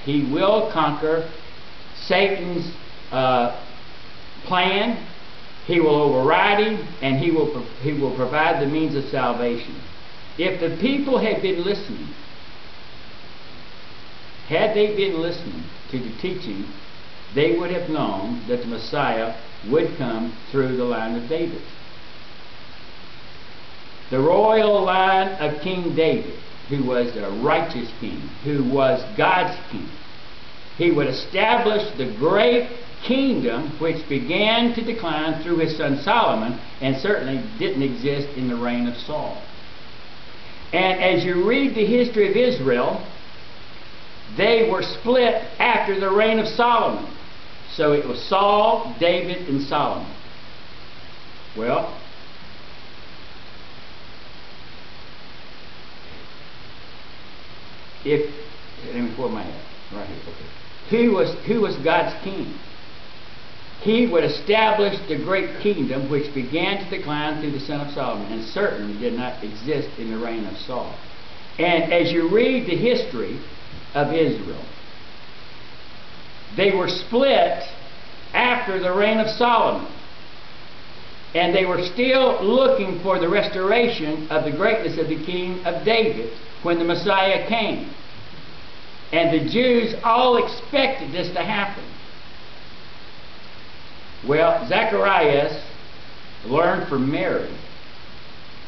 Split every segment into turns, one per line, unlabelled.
He will conquer Satan's plan. He will override him, and he will provide the means of salvation. If the people had been listening, had they been listening to the teaching, they would have known that the Messiah would come through the line of David. The royal line of King David, who was a righteous king, who was God's king. He would establish the great kingdom which began to decline through his son Solomon, and certainly didn't exist in the reign of Saul. And as you read the history of Israel, they were split after the reign of Solomon. So it was Saul, David, and Solomon. Well, let me pull my head right here. Okay. Who was God's king? He would establish the great kingdom which began to decline through the son of Solomon, and certainly did not exist in the reign of Saul. And as you read the history of Israel, they were split after the reign of Solomon, and they were still looking for the restoration of the greatness of the king of David when the Messiah came. And the Jews all expected this to happen. Well, Zacharias learned from Mary,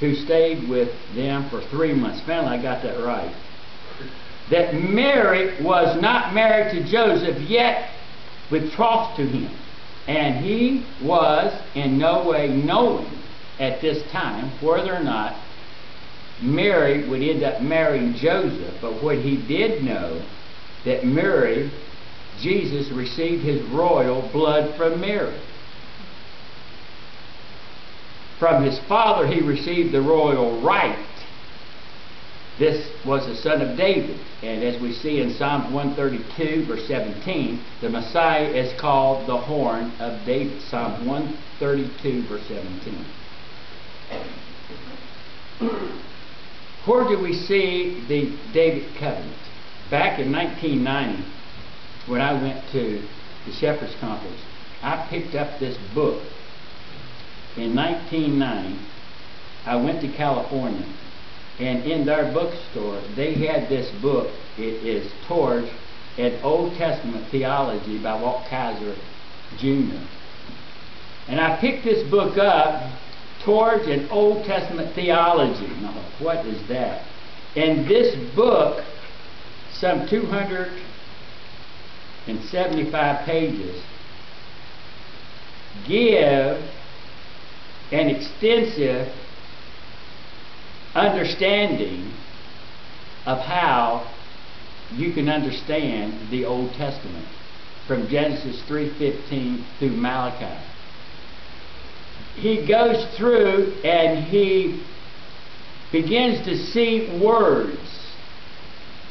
who stayed with them for 3 months. Finally, I got that right. That Mary was not married to Joseph, yet betrothed to him. And he was in no way knowing at this time whether or not Mary would end up marrying Joseph. But what he did know, that Mary, Jesus received his royal blood from Mary. From his father he received the royal right. This was the son of David. And as we see in Psalm 132 verse 17, the Messiah is called the horn of David. Psalm 132 verse 17. Where do we see the Davidic covenant? Back in 1990, when I went to the Shepherds Conference, I picked up this book. In 1990, I went to California, and in their bookstore, they had this book. It is Towards an Old Testament Theology by Walt Kaiser Jr. And I picked this book up, Towards an Old Testament Theology. Now, what is that? And this book, some 275 pages, give an extensive understanding of how you can understand the Old Testament from Genesis 3:15 through Malachi. He goes through and he begins to see words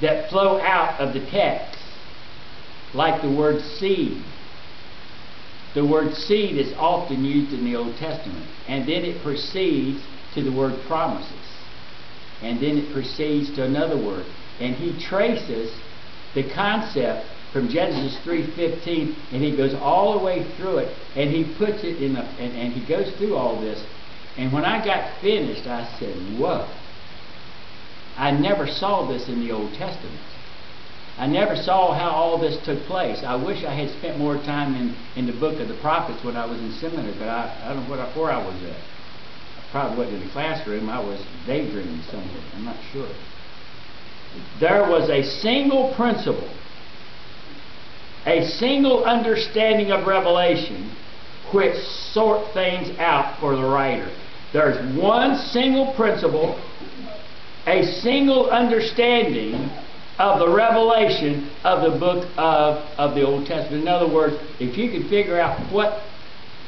that flow out of the text, like the word seed. The word seed is often used in the Old Testament, and then it proceeds to the word promises, and then it proceeds to another word, and he traces the concept from Genesis 3:15, and he goes all the way through it, and he puts it in and he goes through all this. And when I got finished, I said, whoa, I never saw this in the Old Testament. I never saw how all this took place. I wish I had spent more time in the book of the prophets when I was in seminary, but I don't know where I was at. I probably wasn't in the classroom. I was daydreaming somewhere. I'm not sure. There was a single principle, a single understanding of Revelation which sort things out for the writer. There's one single principle, a single understanding of the revelation of the book of the Old Testament. In other words, if you can figure out what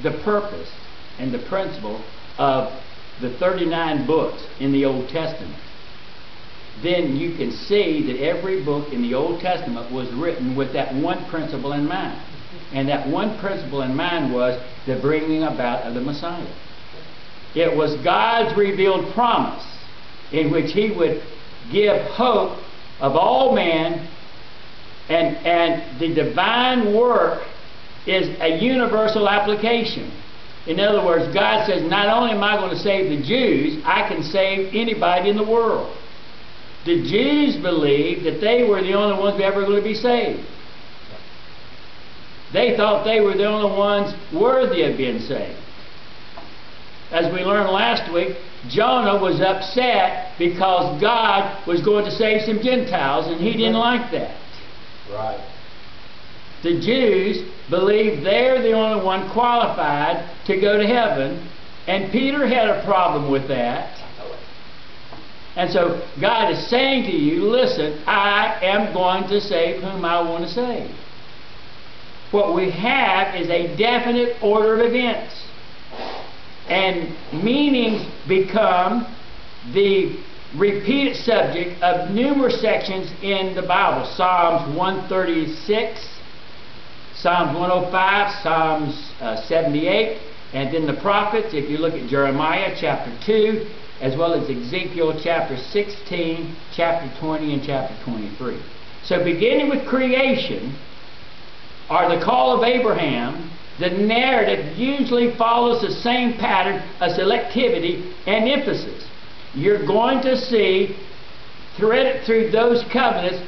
the purpose and the principle of the 39 books in the Old Testament, then you can see that every book in the Old Testament was written with that one principle in mind. And that one principle in mind was the bringing about of the Messiah. It was God's revealed promise in which He would give hope of all men And the divine work is a universal application. In other words, God says, not only am I going to save the Jews, I can save anybody in the world. The Jews believed that they were the only ones ever going to be saved. They thought they were the only ones worthy of being saved. As we learned last week, Jonah was upset because God was going to save some Gentiles, and he didn't like that.
Right.
The Jews believed they're the only one qualified to go to heaven, and Peter had a problem with that. And so God is saying to you, listen, I am going to save whom I want to save. What we have is a definite order of events. And meanings become the repeated subject of numerous sections in the Bible. Psalms 136, Psalms 105, Psalms 78, and then the prophets, if you look at Jeremiah chapter 2, as well as Ezekiel chapter 16, chapter 20, and chapter 23. So beginning with creation, or the call of Abraham, the narrative usually follows the same pattern of selectivity and emphasis. You're going to see, threaded through those covenants,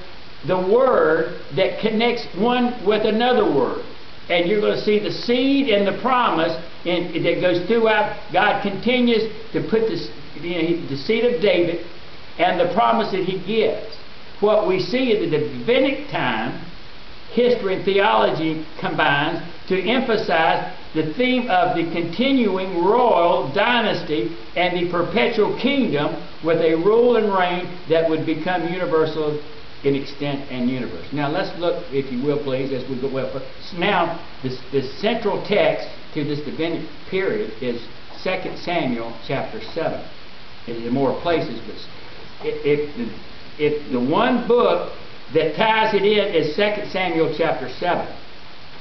the word that connects one with another word. And you're going to see the seed and the promise that goes throughout. God continues to put the seed of David and the promise that he gives. What we see in the Davidic time, history and theology combines to emphasize the theme of the continuing royal dynasty and the perpetual kingdom with a rule and reign that would become universal in extent and universe. Now let's look, if you will please, as we go well. Now the central text to this Davidic period is 2 Samuel chapter 7. It is in more places, but if the one book that ties it in is 2 Samuel chapter 7.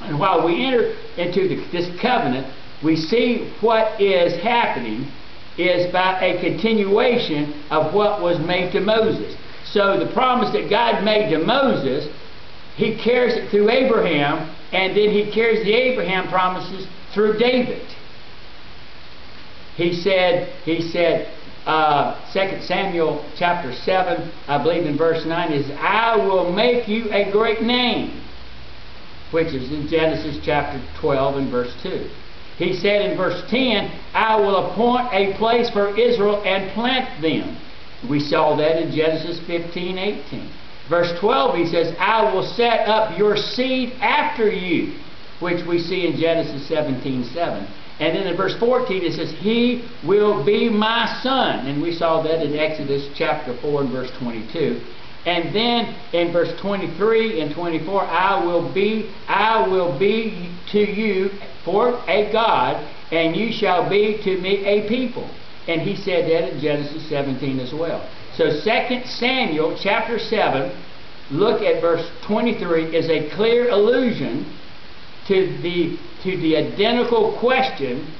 And while we enter into this covenant, we see what is happening is by a continuation of what was made to Moses. So the promise that God made to Moses, he carries it through Abraham, and then he carries the Abraham promises through David. He said, 2 Samuel chapter 7, I believe in verse 9, is, I will make you a great name, which is in Genesis chapter 12 and verse 2. He said in verse 10, I will appoint a place for Israel and plant them. We saw that in Genesis 15:18. Verse 12, he says, I will set up your seed after you, which we see in Genesis 17:7. And then in verse 14 it says, he will be my son. And we saw that in Exodus chapter 4 and verse 22. And then in verse 23 and 24, I will be to you for a God, and you shall be to me a people. And he said that in Genesis 17 as well. So 2 Samuel chapter 7, look at verse 23, is a clear allusion to the identical question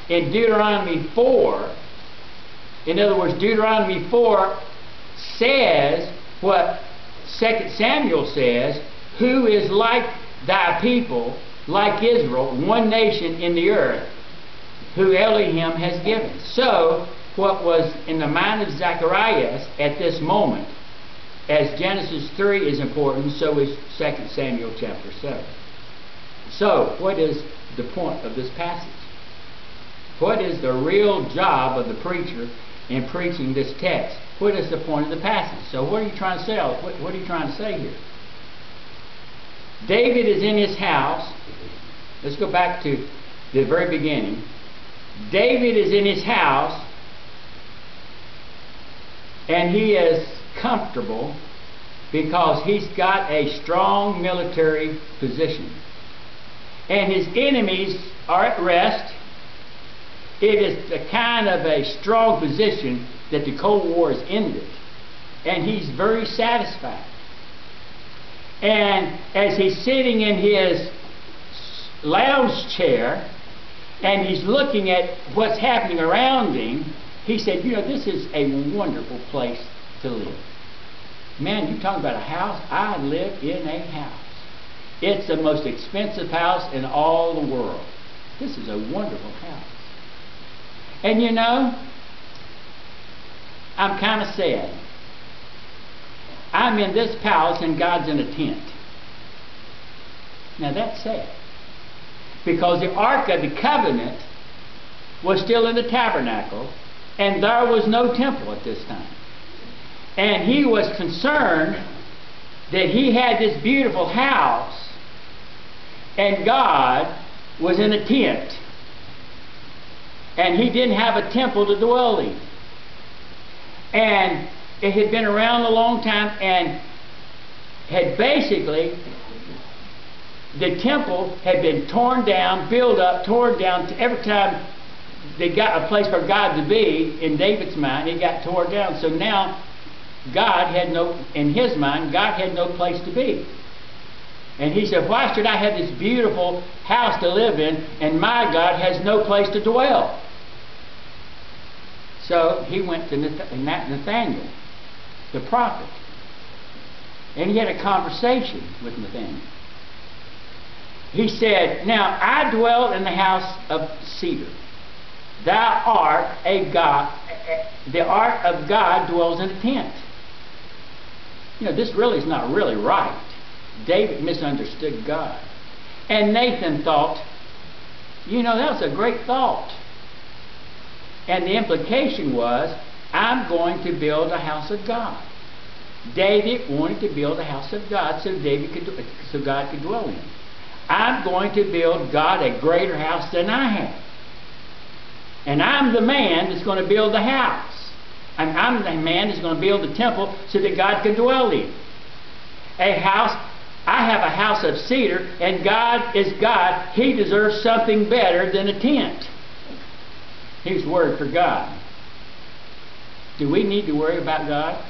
in Deuteronomy 4. In other words, Deuteronomy 4 says what 2 Samuel says, who is like thy people, like Israel, one nation in the earth, who Elohim has given. So, what was in the mind of Zacharias at this moment, as Genesis 3 is important, so is 2 Samuel chapter 7. So, what is the point of this passage? What is the real job of the preacher in preaching this text? What is the point of the passage? So what are you trying to say? What are you trying to say here? David is in his house. Let's go back to the very beginning. David is in his house, and he is comfortable because he's got a strong military position. And his enemies are at rest. It is the kind of a strong position that the Cold War has ended. And he's very satisfied. And as he's sitting in his lounge chair and he's looking at what's happening around him, he said, you know, this is a wonderful place to live. Man, you talking about a house? I live in a house. It's the most expensive house in all the world. This is a wonderful house. And you know, I'm kind of sad. I'm in this palace and God's in a tent. Now that's sad. Because the Ark of the Covenant was still in the tabernacle, and there was no temple at this time. And he was concerned that he had this beautiful house, and God was in a tent. And he didn't have a temple to dwell in. And it had been around a long time, and had basically, the temple had been torn down, built up, torn down. Every time they got a place for God to be, in David's mind, it got torn down. So now, God had no, in his mind, God had no place to be. And he said, why should I have this beautiful house to live in, and my God has no place to dwell? So he went to Nathaniel, the prophet. And he had a conversation with Nathaniel. He said, now I dwell in the house of cedar. Thou art a God. The ark of God dwells in a tent. You know, this really is not really right. David misunderstood God. And Nathan thought, you know, that was a great thought. And the implication was, I'm going to build a house of God. David wanted to build a house of God so God could dwell in it. I'm going to build God a greater house than I have. And I'm the man that's going to build the house. I'm the man that's going to build the temple so that God can dwell in. A house, I have a house of cedar, and God is God. He deserves something better than a tent. Here's the word for God. Do we need to worry about God?